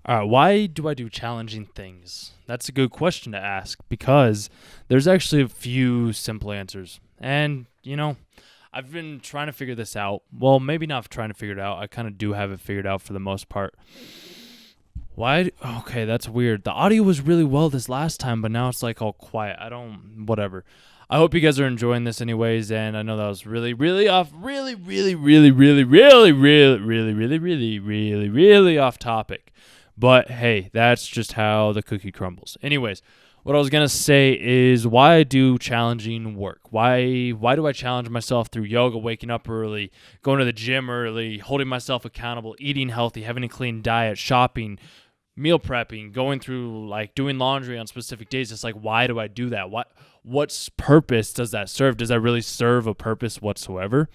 All right, why do I do challenging things? That's a good question to ask because there's actually a few simple answers. And, I've been trying to figure this out. Well, maybe not trying to figure it out. I kind of do have it figured out for the most part. Why? Okay, that's weird. The audio was really well this last time, but now it's like all quiet. Whatever. I hope you guys are enjoying this anyways, and I know that was really, really off, really off topic. But hey, that's just how the cookie crumbles. Anyways, what I was gonna say is why I do challenging work. Why do I challenge myself through yoga, waking up early, going to the gym early, holding myself accountable, eating healthy, having a clean diet, shopping, meal prepping, going through like doing laundry on specific days. It's like, why do I do that? What's purpose does that serve? Does that really serve a purpose whatsoever?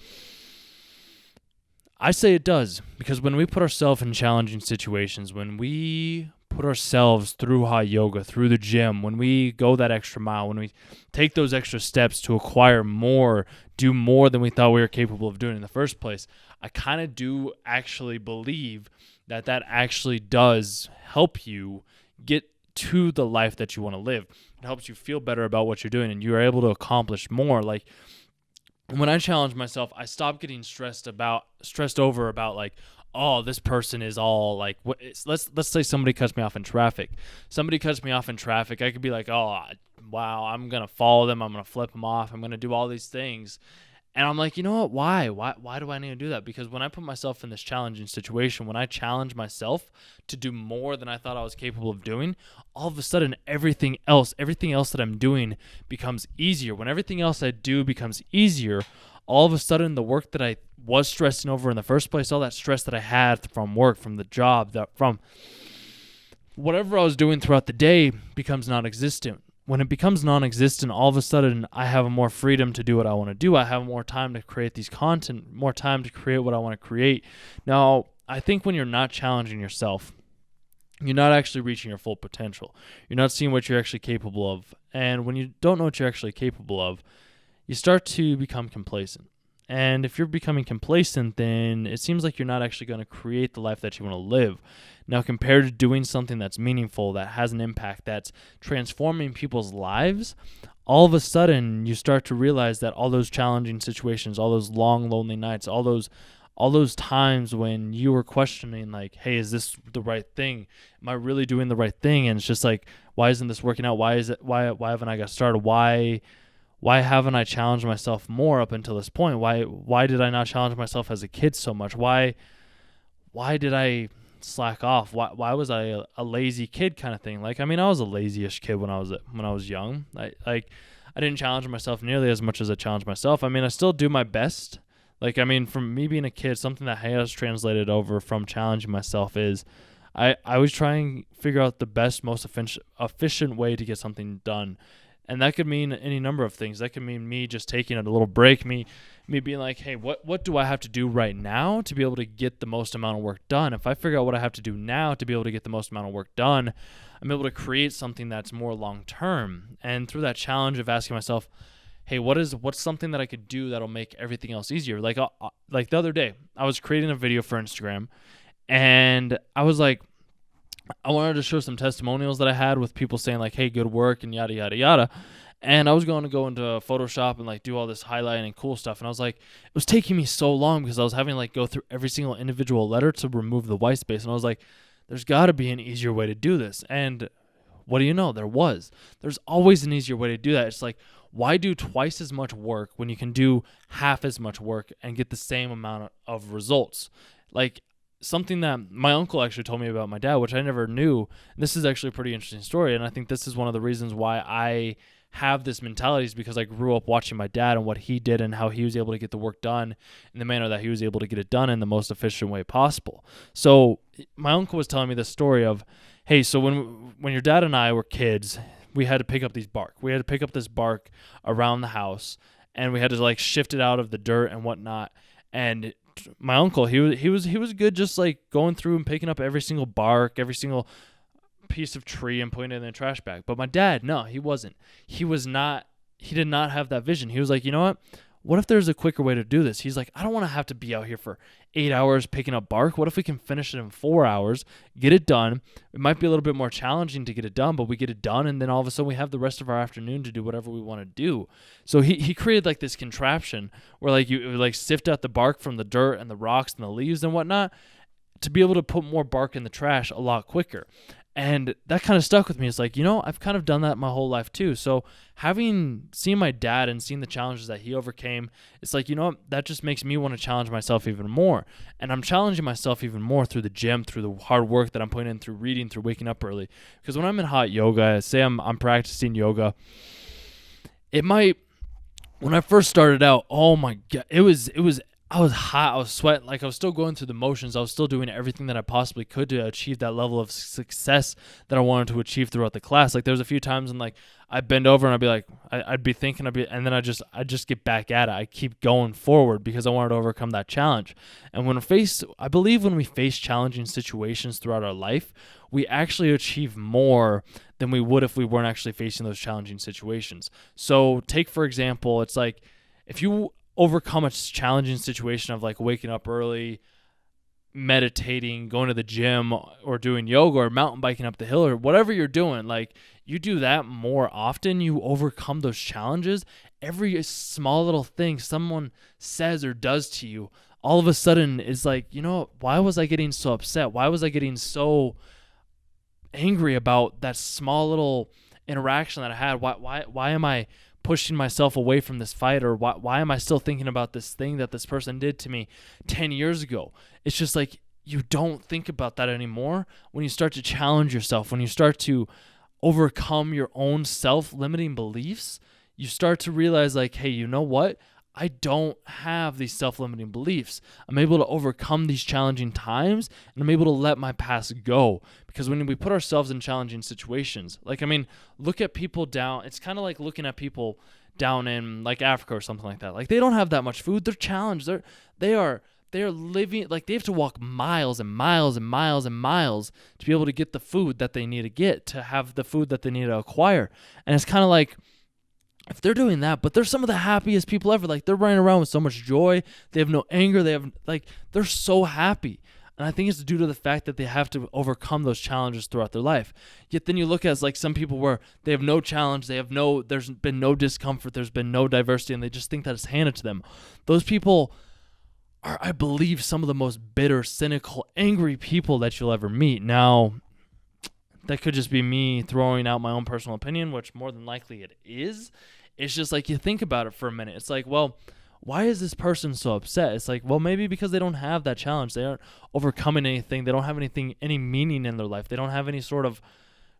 I say it does, because when we put ourselves in challenging situations, when we put ourselves through hot yoga, through the gym, when we go that extra mile, when we take those extra steps to acquire more, do more than we thought we were capable of doing in the first place, I kind of do actually believe that actually does help you get to the life that you want to live. It helps you feel better about what you're doing, and you're able to accomplish more. Like, when I challenge myself, I stop getting stressed over about like, oh, this person is all like, let's say somebody cuts me off in traffic. Somebody cuts me off in traffic. I could be like, oh, wow, I'm going to follow them. I'm going to flip them off. I'm going to do all these things. And I'm like, you know what? Why do I need to do that? Because when I put myself in this challenging situation, when I challenge myself to do more than I thought I was capable of doing, all of a sudden everything else that I'm doing becomes easier. When everything else I do becomes easier, all of a sudden the work that I was stressing over in the first place, all that stress that I had from work, from the job, from whatever I was doing throughout the day becomes non-existent. When it becomes non-existent, all of a sudden I have more freedom to do what I want to do. I have more time to create these content, more time to create what I want to create. Now, I think when you're not challenging yourself, you're not actually reaching your full potential. You're not seeing what you're actually capable of. And when you don't know what you're actually capable of, you start to become complacent. And if you're becoming complacent, then it seems like you're not actually going to create the life that you want to live. Now, compared to doing something that's meaningful, that has an impact, that's transforming people's lives, all of a sudden you start to realize that all those challenging situations, all those long, lonely nights, all those times when you were questioning like, hey, is this the right thing? Am I really doing the right thing? And it's just like, why isn't this working out? Why haven't I got started? Why haven't I challenged myself more up until this point? Why did I not challenge myself as a kid so much? Why did I slack off? Why was I a lazy kid kind of thing? Like, I mean, I was a lazy-ish kid when I was young. I didn't challenge myself nearly as much as I challenged myself. I mean, I still do my best. Like, I mean, from me being a kid, something that has translated over from challenging myself is I was trying to figure out the best, most efficient way to get something done. And that could mean any number of things. That could mean me just taking a little break, me being like, hey, what do I have to do right now to be able to get the most amount of work done? If I figure out what I have to do now to be able to get the most amount of work done, I'm able to create something that's more long-term. And through that challenge of asking myself, hey, what's something that I could do that'll make everything else easier? Like the other day, I was creating a video for Instagram, and I was like, I wanted to show some testimonials that I had with people saying like, hey, good work and yada, yada, yada. And I was going to go into Photoshop and like do all this highlighting and cool stuff. And I was like, it was taking me so long because I was having to like go through every single individual letter to remove the white space. And I was like, there's got to be an easier way to do this. And what do you know? There's always an easier way to do that. It's like, why do twice as much work when you can do half as much work and get the same amount of results? Like, something that my uncle actually told me about my dad, which I never knew. And this is actually a pretty interesting story. And I think this is one of the reasons why I have this mentality, is because I grew up watching my dad and what he did and how he was able to get the work done in the manner that he was able to get it done in the most efficient way possible. So my uncle was telling me this story of, hey, so when your dad and I were kids, we had to pick up these bark. We had to pick up this bark around the house, and we had to like shift it out of the dirt and whatnot. And my uncle, he was good just like going through and picking up every single bark, every single piece of tree and putting it in the trash bag. But my dad, no, he wasn't. He did not have that vision. He was like, you know what? what if there's a quicker way to do this? He's like, I don't want to have to be out here for 8 hours picking up bark. What if we can finish it in 4 hours, get it done? It might be a little bit more challenging to get it done, but we get it done, and then all of a sudden we have the rest of our afternoon to do whatever we want to do. So he created like this contraption where like you like sift out the bark from the dirt and the rocks and the leaves and whatnot to be able to put more bark in the trash a lot quicker. And that kind of stuck with me. It's like, I've kind of done that my whole life too. So having seen my dad and seen the challenges that he overcame, it's like, that just makes me want to challenge myself even more. And I'm challenging myself even more through the gym, through the hard work that I'm putting in, through reading, through waking up early. Because when I'm in hot yoga, say I'm practicing yoga, when I first started out, oh my God, I was hot. I was sweating. Like I was still going through the motions. I was still doing everything that I possibly could to achieve that level of success that I wanted to achieve throughout the class. Like there was a few times when like I'd bend over and I'd be like, I'd be thinking, and then I'd just get back at it. I keep going forward because I wanted to overcome that challenge. And I believe when we face challenging situations throughout our life, we actually achieve more than we would if we weren't actually facing those challenging situations. So take, for example, it's like if you overcome a challenging situation of like waking up early, meditating, going to the gym, or doing yoga, or mountain biking up the hill, or whatever you're doing, like you do that more often, you overcome those challenges. Every small little thing someone says or does to you, all of a sudden is like, why was I getting so upset? Why was I getting so angry about that small little interaction that I had? Why am I pushing myself away from this fight? Or why am I still thinking about this thing that this person did to me 10 years ago? It's just like you don't think about that anymore when you start to challenge yourself, when you start to overcome your own self-limiting beliefs. You start to realize like, hey, you know what? I don't have these self-limiting beliefs. I'm able to overcome these challenging times, and I'm able to let my past go. Because when we put ourselves in challenging situations, look at people down. It's kind of like looking at people down in like Africa or something like that. Like they don't have that much food. They're challenged. They are living, like they have to walk miles and miles and miles and miles to be able to get the food that they need to get, to have the food that they need to acquire. And it's kind of like, if they're doing that, but they're some of the happiest people ever. Like they're running around with so much joy. They have no anger. They're so happy. And I think it's due to the fact that they have to overcome those challenges throughout their life. Yet then you look at like some people where they have no challenge, there's been no discomfort, there's been no diversity, and they just think that it's handed to them. Those people are, I believe, some of the most bitter, cynical, angry people that you'll ever meet. Now, that could just be me throwing out my own personal opinion, which more than likely it is. It's just like you think about it for a minute. It's like, well, why is this person so upset? It's like, well, maybe because they don't have that challenge. They aren't overcoming anything. They don't have any meaning in their life. They don't have any sort of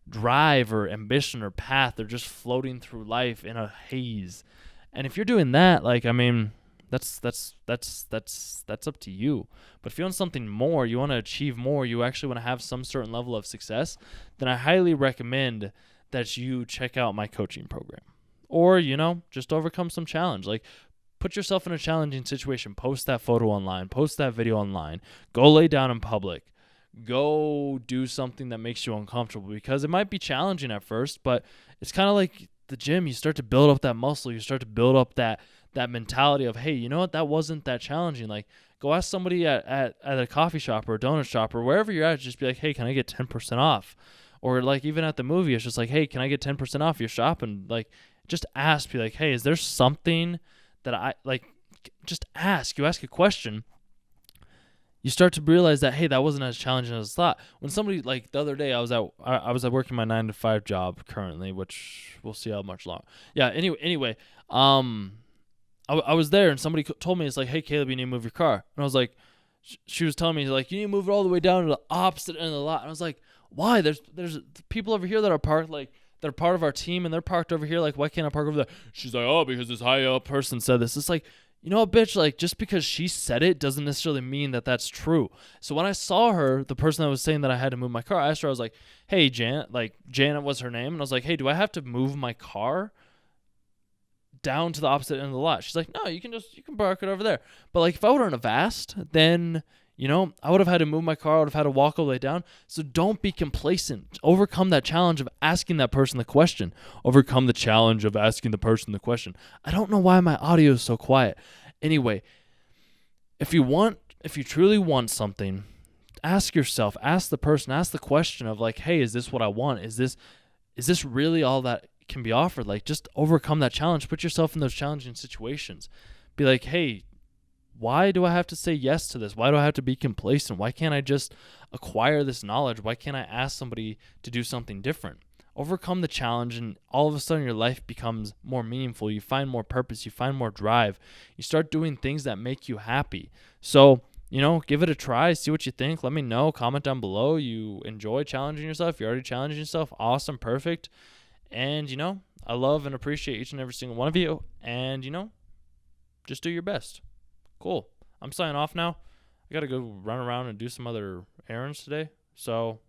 drive or ambition or path. They're just floating through life in a haze. And if you're doing that, that's up to you. But if you want something more, you want to achieve more, you actually want to have some certain level of success, then I highly recommend that you check out my coaching program. Or, just overcome some challenge. Like, put yourself in a challenging situation. Post that photo online. Post that video online. Go lay down in public. Go do something that makes you uncomfortable, because it might be challenging at first, but it's kind of like the gym. You start to build up that muscle. You start to build up that mentality of, hey, you know what? That wasn't that challenging. Like, go ask somebody at a coffee shop or a donut shop or wherever you're at. Just be like, hey, can I get 10% off? Or like even at the movie, it's just like, hey, can I get 10% off your shop? And like, just ask, be like, hey, is there something that I like? Just ask. You ask a question. You start to realize that, hey, that wasn't as challenging as I thought. When somebody, like the other day, I was at working my 9-to-5 job currently, which we'll see how much longer. Yeah. Anyway, I was there and somebody told me, it's like, hey, Caleb, you need to move your car. And I was like, she was telling me, like, you need to move it all the way down to the opposite end of the lot. And I was like, why? There's people over here that are parked, like, they're part of our team, and they're parked over here. Like, why can't I park over there? She's like, oh, because this high up person said this. It's like, you know what, bitch? Like, just because she said it doesn't necessarily mean that that's true. So when I saw her, the person that was saying that I had to move my car, I asked her, I was like, hey, Janet, like, Janet was her name. And I was like, hey, do I have to move my car down to the opposite end of the lot? She's like, no, you can park it over there. But like, if I would have asked, then I would have had to move my car. I would have had to walk all the way down. So don't be complacent. Overcome that challenge of asking that person the question. Overcome the challenge of asking the person the question. I don't know why my audio is so quiet. Anyway, if you truly want something, ask yourself, ask the person, ask the question of like, hey, is this what I want? Is this really all that can be offered? Like, just overcome that challenge. Put yourself in those challenging situations. Be like, hey, why do I have to say yes to this? Why do I have to be complacent? Why can't I just acquire this knowledge? Why can't I ask somebody to do something different? Overcome the challenge, and all of a sudden your life becomes more meaningful. You find more purpose. You find more drive. You start doing things that make you happy. So, give it a try. See what you think. Let me know. Comment down below. You enjoy challenging yourself. You're already challenging yourself. Awesome. Perfect. And, I love and appreciate each and every single one of you. And, just do your best. Cool. I'm signing off now. I got to go run around and do some other errands today. So,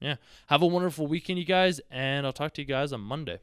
yeah. Have a wonderful weekend, you guys. And I'll talk to you guys on Monday.